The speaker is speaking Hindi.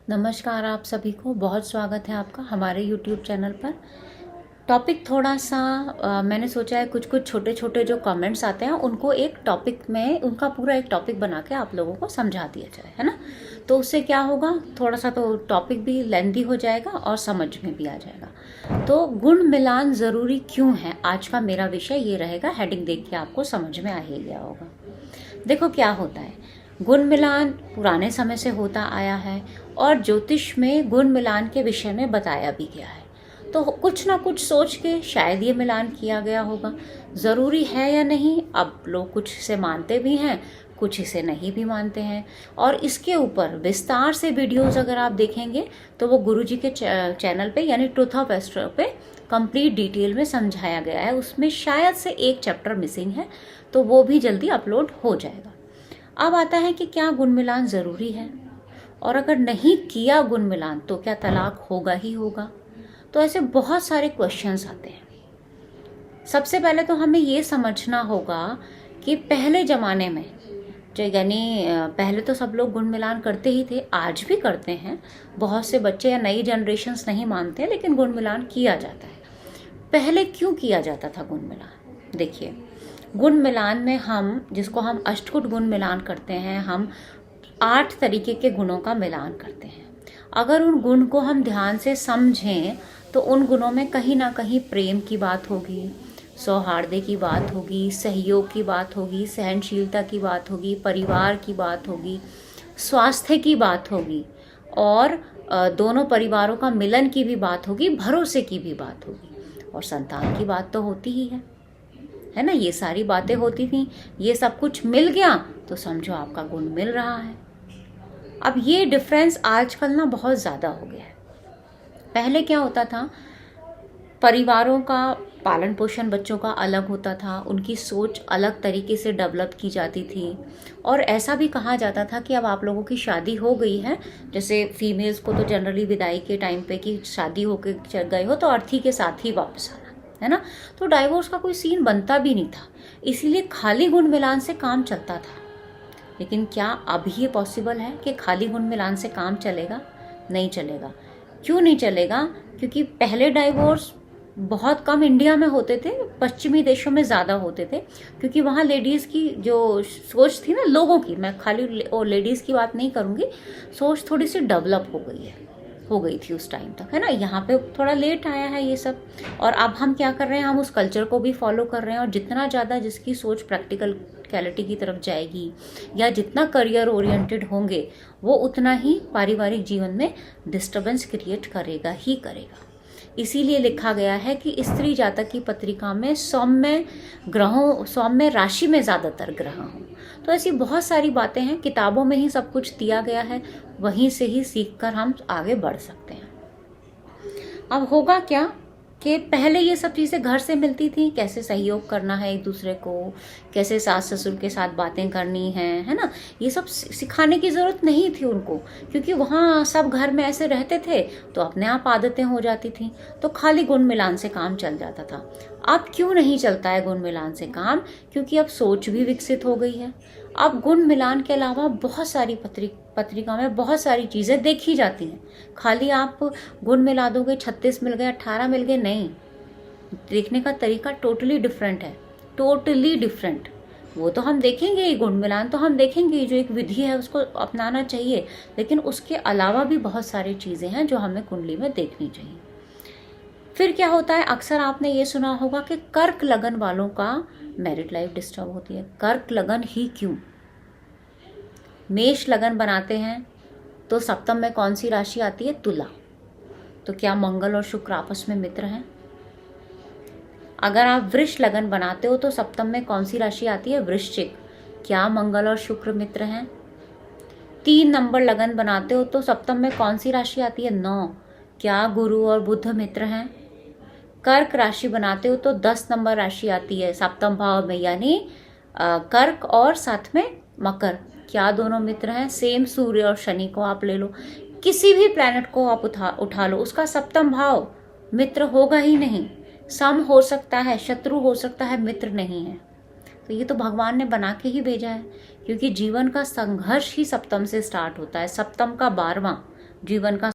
नमस्कार आप सभी को, बहुत स्वागत है आपका हमारे YouTube चैनल पर। टॉपिक थोड़ा सा मैंने सोचा है कुछ कुछ छोटे छोटे जो कमेंट्स आते हैं उनको एक टॉपिक में, उनका पूरा एक टॉपिक बना के आप लोगों को समझा दिया जाए, है ना। तो उससे क्या होगा, थोड़ा सा तो टॉपिक भी लेंदी हो जाएगा और समझ में भी आ जाएगा। तो गुण मिलान ज़रूरी क्यों है, आज का मेरा विषय ये रहेगा। हेडिंग देख के आपको समझ में आ ही गया होगा। देखो क्या होता है, गुण मिलान पुराने समय से होता आया है और ज्योतिष में गुण मिलान के विषय में बताया भी गया है। तो कुछ ना कुछ सोच के शायद ये मिलान किया गया होगा। ज़रूरी है या नहीं, अब लोग कुछ इसे मानते भी हैं, कुछ इसे नहीं भी मानते हैं। और इसके ऊपर विस्तार से वीडियोस अगर आप देखेंगे तो वो गुरुजी के चैनल पे यानी ट्रूथ ऑफ एस्ट्रो पे कंप्लीट डिटेल में समझाया गया है। उसमें शायद से एक चैप्टर मिसिंग है, तो वो भी जल्दी अपलोड हो जाएगा। अब आता है कि क्या गुण मिलान ज़रूरी है, और अगर नहीं किया गुण मिलान तो क्या तलाक होगा ही होगा। तो ऐसे बहुत सारे क्वेश्चंस आते हैं। सबसे पहले तो हमें ये समझना होगा कि पहले ज़माने में यानी पहले तो सब लोग गुण मिलान करते ही थे, आज भी करते हैं। बहुत से बच्चे या नई जनरेशन्स नहीं मानते, लेकिन गुण मिलान किया जाता है। पहले क्यों किया जाता था गुण मिलान? देखिए, गुण मिलान में हम, जिसको हम अष्टगुण गुण मिलान करते हैं, हम 8 तरीके के गुणों का मिलान करते हैं। अगर उन गुण को हम ध्यान से समझें तो उन गुणों में कहीं ना कहीं प्रेम की बात होगी, सौहार्द की बात होगी, सहयोग की बात होगी, सहनशीलता की बात होगी, परिवार की बात होगी, स्वास्थ्य की बात होगी, और दोनों परिवारों का मिलन की भी बात होगी, भरोसे की भी बात होगी, और संतान की बात तो होती ही है ना। ये सारी बातें होती थी। ये सब कुछ मिल गया तो समझो आपका गुण मिल रहा है। अब ये डिफरेंस आजकल ना बहुत ज़्यादा हो गया है। पहले क्या होता था, परिवारों का पालन पोषण बच्चों का अलग होता था, उनकी सोच अलग तरीके से डेवलप की जाती थी। और ऐसा भी कहा जाता था कि अब आप लोगों की शादी हो गई है, जैसे फीमेल्स को तो जनरली विदाई के टाइम पे कि शादी होके चल गए हो तो अर्थी के साथ ही वापस आना, है ना। तो डाइवोर्स का कोई सीन बनता भी नहीं था, इसीलिए खाली गुण मिलान से काम चलता था। लेकिन क्या अब ये पॉसिबल है कि खाली गुण मिलान से काम चलेगा? नहीं चलेगा। क्यों नहीं चलेगा? क्योंकि पहले डाइवोर्स बहुत कम इंडिया में होते थे, पश्चिमी देशों में ज़्यादा होते थे, क्योंकि वहाँ लेडीज़ की जो सोच थी ना, लोगों की, मैं खाली लेडीज़ की बात नहीं करूँगी, सोच थोड़ी सी डेवलप हो गई थी उस टाइम तक, है ना। यहाँ पे थोड़ा लेट आया है ये सब, और अब हम क्या कर रहे हैं, हम उस कल्चर को भी फॉलो कर रहे हैं। और जितना ज़्यादा जिसकी सोच प्रैक्टिकलिटी की तरफ जाएगी या जितना करियर ओरिएंटेड होंगे, वो उतना ही पारिवारिक जीवन में डिस्टर्बेंस क्रिएट करेगा ही करेगा। इसीलिए लिखा गया है कि स्त्री जातक की पत्रिका में सौम्य राशि में ज़्यादातर ग्रह हों। तो ऐसी बहुत सारी बातें हैं, किताबों में ही सब कुछ दिया गया है, वहीं से ही सीखकर हम आगे बढ़ सकते हैं। अब होगा क्या कि पहले ये सब चीज़ें घर से मिलती थी, कैसे सहयोग करना है एक दूसरे को, कैसे सास ससुर के साथ बातें करनी है ना। ये सब सिखाने की ज़रूरत नहीं थी उनको, क्योंकि वहाँ सब घर में ऐसे रहते थे तो अपने आप आदतें हो जाती थी। तो खाली गुण मिलान से काम चल जाता था। अब क्यों नहीं चलता है गुण मिलान से काम? क्योंकि अब सोच भी विकसित हो गई है। अब गुण मिलान के अलावा बहुत सारी पत्रिका में बहुत सारी चीज़ें देखी जाती हैं। खाली आप गुण मिला दोगे, 36 मिल गए, 18 मिल गए, नहीं। देखने का तरीका टोटली डिफरेंट है, टोटली डिफरेंट। वो तो हम देखेंगे ही, गुण मिलान तो हम देखेंगे, जो एक विधि है उसको अपनाना चाहिए, लेकिन उसके अलावा भी बहुत सारी चीज़ें हैं जो हमें कुंडली में देखनी चाहिए। फिर क्या होता है, अक्सर आपने ये सुना होगा कि कर्क लगन वालों का मैरिड लाइफ डिस्टर्ब होती है। कर्क लगन ही क्यों? मेष लगन बनाते हैं तो सप्तम में कौन सी राशि आती है? तुला। तो क्या मंगल और शुक्र आपस में मित्र हैं? अगर आप वृष लगन बनाते हो तो सप्तम में कौन सी राशि आती है? वृश्चिक। क्या मंगल और शुक्र मित्र हैं? 3 नंबर लगन बनाते हो तो सप्तम में कौन सी राशि आती है? 9। क्या गुरु और बुध मित्र हैं? कर्क राशि बनाते हो तो 10 नंबर राशि आती है सप्तम भाव में, यानी कर्क और साथ में मकर। क्या दोनों मित्र हैं? सेम सूर्य और शनि को आप ले लो, किसी भी प्लैनेट को आप उठा लो, उसका सप्तम भाव मित्र होगा ही नहीं। सम हो सकता है, शत्रु हो सकता है, मित्र नहीं है। तो ये तो भगवान ने बना के ही भेजा है, क्योंकि जीवन का संघर्ष ही सप्तम से स्टार्ट होता है। सप्तम का 12वां जीवन का